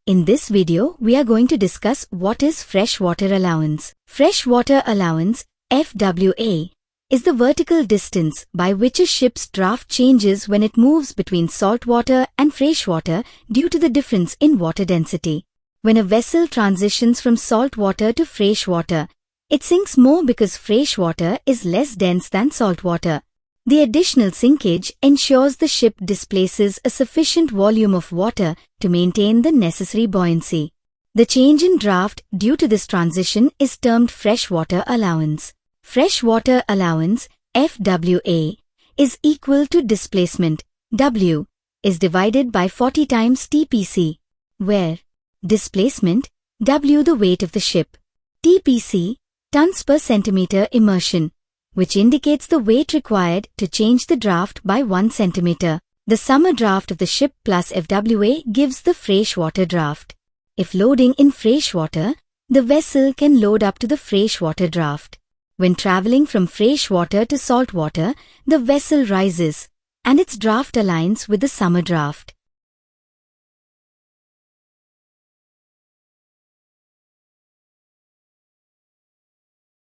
In this video, we are going to discuss what is freshwater allowance. Freshwater allowance, FWA, is the vertical distance by which a ship's draft changes when it moves between saltwater and freshwater due to the difference in water density. When a vessel transitions from saltwater to freshwater, it sinks more because freshwater is less dense than saltwater. The additional sinkage ensures the ship displaces a sufficient volume of water to maintain the necessary buoyancy. The change in draft due to this transition is termed freshwater allowance. Freshwater allowance, FWA, is equal to displacement, W, is divided by 40 times TPC, where displacement, W the weight of the ship, TPC, tons per centimeter immersion, which indicates the weight required to change the draft by 1 centimeter. The summer draft of the ship plus FWA gives the freshwater draft. If loading in freshwater, the vessel can load up to the freshwater draft. When traveling from freshwater to saltwater, the vessel rises, and its draft aligns with the summer draft.